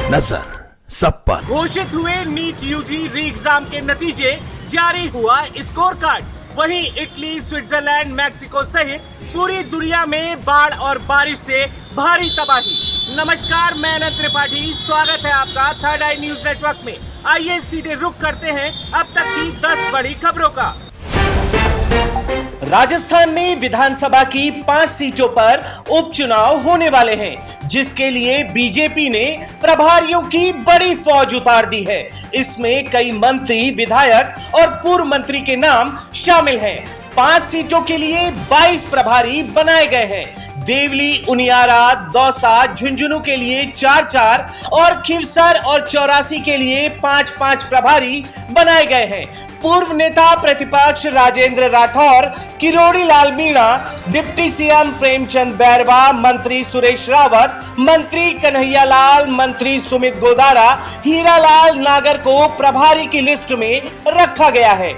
नजर सब पर। घोषित हुए नीट यूजी री एग्जाम के नतीजे, जारी हुआ स्कोर कार्ड। वहीं इटली, स्विट्जरलैंड, मैक्सिको सहित पूरी दुनिया में बाढ़ और बारिश से भारी तबाही। नमस्कार, मैं अनंत त्रिपाठी, स्वागत है आपका थर्ड आई न्यूज नेटवर्क में। आइए सीधे रुख करते हैं अब तक की 10 बड़ी खबरों का। राजस्थान में विधानसभा की 5 सीटों पर उपचुनाव होने वाले हैं, जिसके लिए बीजेपी ने प्रभारियों की बड़ी फौज उतार दी है। इसमें कई मंत्री, विधायक और पूर्व मंत्री के नाम शामिल हैं। 5 सीटों के लिए 22 प्रभारी बनाए गए हैं। देवली, उनियारा, दौसा, झुंझुनू के लिए 4-4 और खिवसर और चौरासी के लिए 5-5 प्रभारी बनाए गए हैं। पूर्व नेता प्रतिपक्ष राजेंद्र राठौर, किरोड़ी लाल मीणा, डिप्टी सीएम प्रेमचंद बैरवा, मंत्री सुरेश रावत, मंत्री कन्हैया लाल, मंत्री सुमित गोदारा, हीरालाल नागर को प्रभारी की लिस्ट में रखा गया है।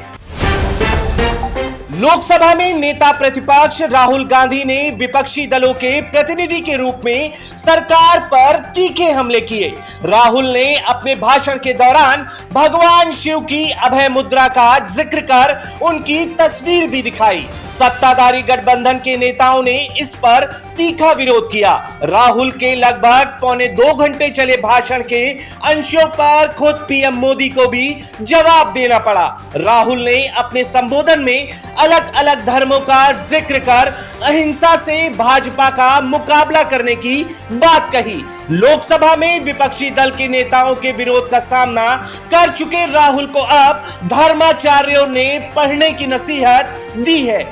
लोकसभा में नेता प्रतिपक्ष राहुल गांधी ने विपक्षी दलों के प्रतिनिधि के रूप में सरकार पर तीखे हमले किए। राहुल ने अपने भाषण के दौरान भगवान शिव की अभय मुद्रा का जिक्र कर उनकी तस्वीर भी दिखाई। सत्ताधारी गठबंधन के नेताओं ने इस पर तीखा विरोध किया। राहुल के लगभग पौने 2 घंटे चले भाषण के अंशों पर खुद पीएम मोदी को भी जवाब देना पड़ा। राहुल ने अपने संबोधन में अलग अलग धर्मों का जिक्र कर अहिंसा से भाजपा का मुकाबला करने की बात कही। लोकसभा में विपक्षी दल के नेताओं के विरोध का सामना कर चुके राहुल को अब धर्माचार्यों ने पढ़ने की नसीहत दी है।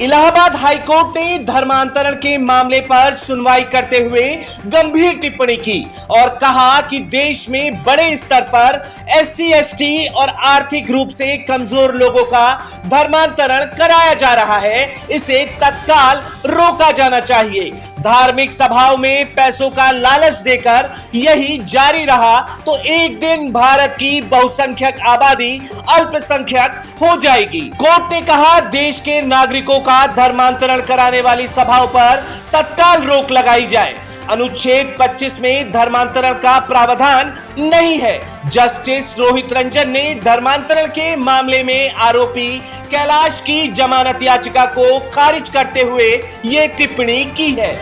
इलाहाबाद हाईकोर्ट ने धर्मांतरण के मामले पर सुनवाई करते हुए गंभीर टिप्पणी की और कहा कि देश में बड़े स्तर पर एससी, एसटी और आर्थिक रूप से कमजोर लोगों का धर्मांतरण कराया जा रहा है। इसे तत्काल रोका जाना चाहिए। धार्मिक सभाओं में पैसों का लालच देकर यही जारी रहा तो एक दिन भारत की बहुसंख्यक आबादी अल्पसंख्यक हो जाएगी। कोर्ट ने कहा, देश के नागरिकों का धर्मांतरण कराने वाली सभाओं पर तत्काल रोक लगाई जाए। अनुच्छेद 25 में धर्मांतरण का प्रावधान नहीं है। जस्टिस रोहित रंजन ने धर्मांतरण के मामले में आरोपी कैलाश की जमानत याचिका को खारिज करते हुए ये टिप्पणी की है।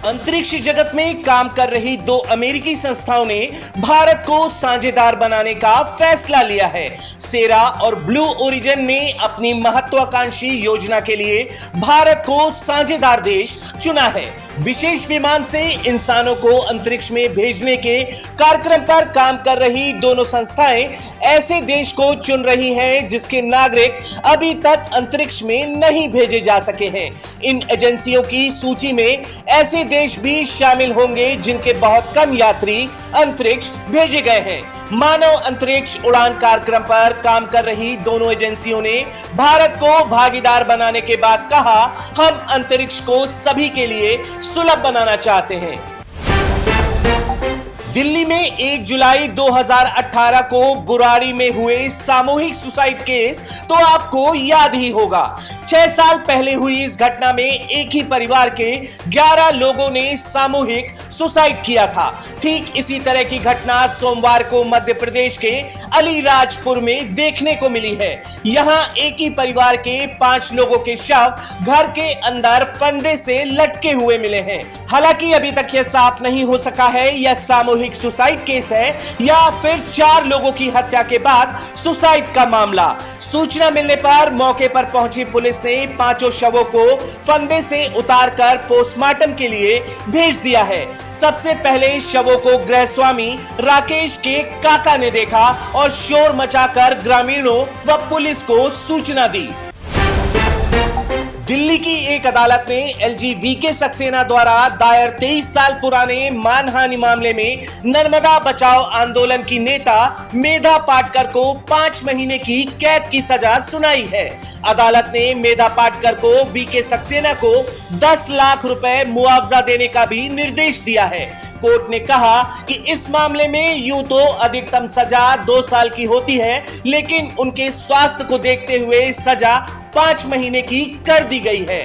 अंतरिक्ष जगत में काम कर रही 2 अमेरिकी संस्थाओं ने भारत को साझेदार बनाने का फैसला लिया है। सेरा और ब्लू ओरिजिन ने अपनी महत्वाकांक्षी योजना के लिए भारत को साझेदार देश चुना है। विशेष विमान से इंसानों को अंतरिक्ष में भेजने के कार्यक्रम पर काम कर रही दोनों संस्थाएं ऐसे देश को चुन रही हैं जिसके नागरिक अभी तक अंतरिक्ष में नहीं भेजे जा सके हैं। इन एजेंसियों की सूची में ऐसे देश भी शामिल होंगे जिनके बहुत कम यात्री अंतरिक्ष भेजे गए हैं। मानव अंतरिक्ष उड़ान कार्यक्रम पर काम कर रही दोनों एजेंसियों ने भारत को भागीदार बनाने के बाद कहा, हम अंतरिक्ष को सभी के लिए सुलभ बनाना चाहते हैं। दिल्ली में 1 जुलाई 2018 को बुराड़ी में हुए सामूहिक सुसाइड केस तो आपको याद ही होगा। 6 साल पहले हुई इस घटना में एक ही परिवार के 11 लोगों ने सामूहिक सुसाइड किया था। ठीक इसी तरह की घटना सोमवार को मध्य प्रदेश के अलीराजपुर में देखने को मिली है। यहाँ एक ही परिवार के 5 लोगों के शव घर के अंदर फंदे से लटके हुए मिले हैं। हालांकि अभी तक यह साफ नहीं हो सका है यह सामूहिक सुसाइड केस है या फिर 4 लोगों की हत्या के बाद सुसाइड का मामला। सूचना मिलने पर मौके पर पहुंची पुलिस ने 5 शवों को फंदे से उतारकर पोस्टमार्टम के लिए भेज दिया है। सबसे पहले शवों को गृह स्वामी राकेश के काका ने देखा और शोर मचाकर ग्रामीणों व पुलिस को सूचना दी। दिल्ली की एक अदालत ने एलजी वीके सक्सेना द्वारा दायर 23 साल पुराने मानहानि मामले में नर्मदा बचाओ आंदोलन की नेता मेधा पाटकर को 5 महीने की कैद की सजा सुनाई है। अदालत ने मेधा पाटकर को वीके सक्सेना को 10 लाख रुपए मुआवजा देने का भी निर्देश दिया है। कोर्ट ने कहा कि इस मामले में यूं तो अधिकतम सजा 2 साल की होती है, लेकिन उनके स्वास्थ्य को देखते हुए सजा 5 महीने की कर दी गई है।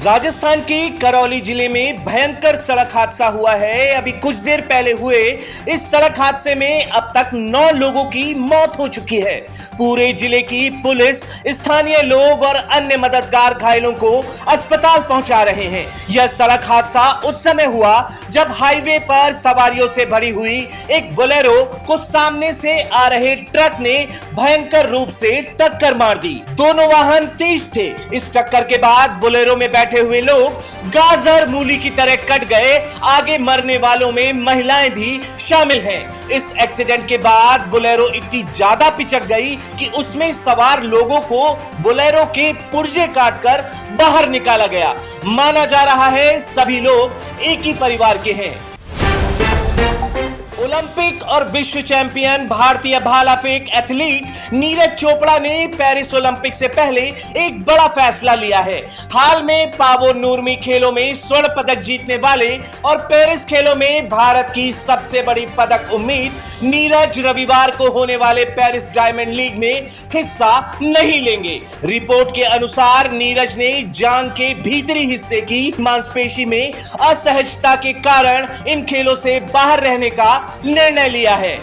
राजस्थान के करौली जिले में भयंकर सड़क हादसा हुआ है। अभी कुछ देर पहले हुए इस सड़क हादसे में अब तक 9 लोगों की मौत हो चुकी है। पूरे जिले की पुलिस, स्थानीय लोग और अन्य मददगार घायलों को अस्पताल पहुंचा रहे हैं। यह सड़क हादसा उस समय हुआ जब हाईवे पर सवारियों से भरी हुई एक बोलेरो को सामने से आ रहे ट्रक ने भयंकर रूप से टक्कर मार दी। दोनों वाहन तेज थे। इस टक्कर के बाद बोलेरो में बैठे हुए लोग गाजर मूली की तरह कट गए। आगे मरने वालों में महिलाएं भी शामिल हैं। इस एक्सीडेंट के बाद बोलेरो इतनी ज्यादा पिचक गई कि उसमें सवार लोगों को बोलेरो के पुर्जे काटकर बाहर निकाला गया। माना जा रहा है सभी लोग एक ही परिवार के हैं। ओलंपिक और विश्व चैंपियन भारतीय भाला फेंक एथलीट नीरज चोपड़ा ने पेरिस ओलंपिक से पहले एक बड़ा फैसला लिया है। हाल में पावो नूरमी खेलों में स्वर्ण पदक जीतने वाले और पेरिस खेलों में भारत की सबसे बड़ी पदक उम्मीद नीरज रविवार को होने वाले पेरिस डायमंड लीग में हिस्सा नहीं लेंगे। रिपोर्ट के अनुसार नीरज ने जांघ के भीतरी हिस्से की मांसपेशी में असहजता के कारण इन खेलों से बाहर रहने का निर्णय लिया है।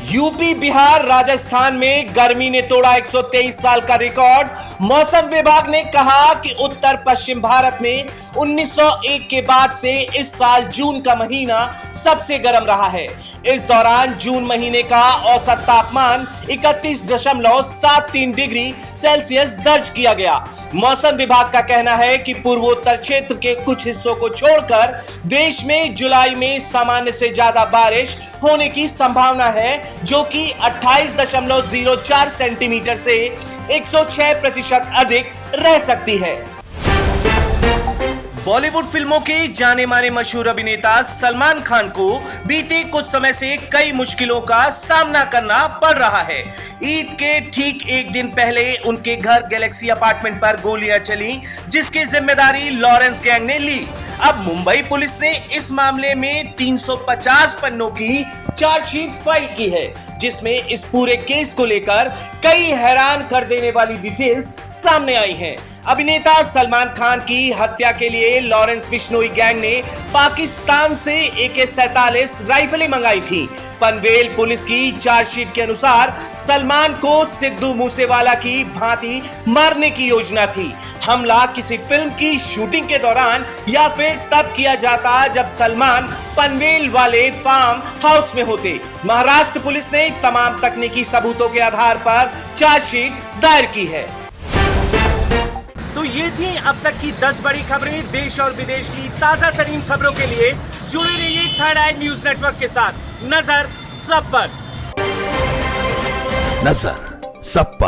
यूपी, बिहार, राजस्थान में गर्मी ने तोड़ा 123 साल का रिकॉर्ड। मौसम विभाग ने कहा कि उत्तर पश्चिम भारत में 1901 के बाद से इस साल जून का महीना सबसे गर्म रहा है। इस दौरान जून महीने का औसत तापमान 31.73 डिग्री सेल्सियस दर्ज किया गया। मौसम विभाग का कहना है कि पूर्वोत्तर क्षेत्र के कुछ हिस्सों को छोड़कर देश में जुलाई में सामान्य से ज्यादा बारिश होने की संभावना है, जो कि 28.04 सेंटीमीटर से 106% अधिक रह सकती है। बॉलीवुड फिल्मों के जाने माने मशहूर अभिनेता सलमान खान को बीते कुछ समय से कई मुश्किलों का सामना करना पड़ रहा है। ईद के ठीक एक दिन पहले उनके घर गैलेक्सी अपार्टमेंट पर गोलियां चली, जिसकी जिम्मेदारी लॉरेंस गैंग ने ली। अब मुंबई पुलिस ने इस मामले में 350 पन्नों की चार्जशीट फाइल की है, जिसमें इस पूरे केस को लेकर कई हैरान कर देने वाली डिटेल्स सामने आई हैं। अभिनेता सलमान खान की हत्या के लिए लॉरेंस बिश्नोई गैंग ने पाकिस्तान से AK-47 राइफलें मंगाई थी। पनवेल पुलिस की चार्जशीट के अनुसार सलमान को सिद्धू मूसेवाला की भांति मारने की योजना थी। हमला किसी फिल्म की शूटिंग के दौरान या फिर तब किया जाता जब सलमान पनवेल वाले फार्म हाउस में होते। महाराष्ट्र पुलिस ने तमाम तकनीकी सबूतों के आधार पर चार्जशीट दायर की है। तो ये थी अब तक की 10 बड़ी खबरें। देश और विदेश की ताजा तरीन खबरों के लिए जुड़े रहिए थर्ड आई न्यूज नेटवर्क के साथ। नजर सब पर। नजर सब पर।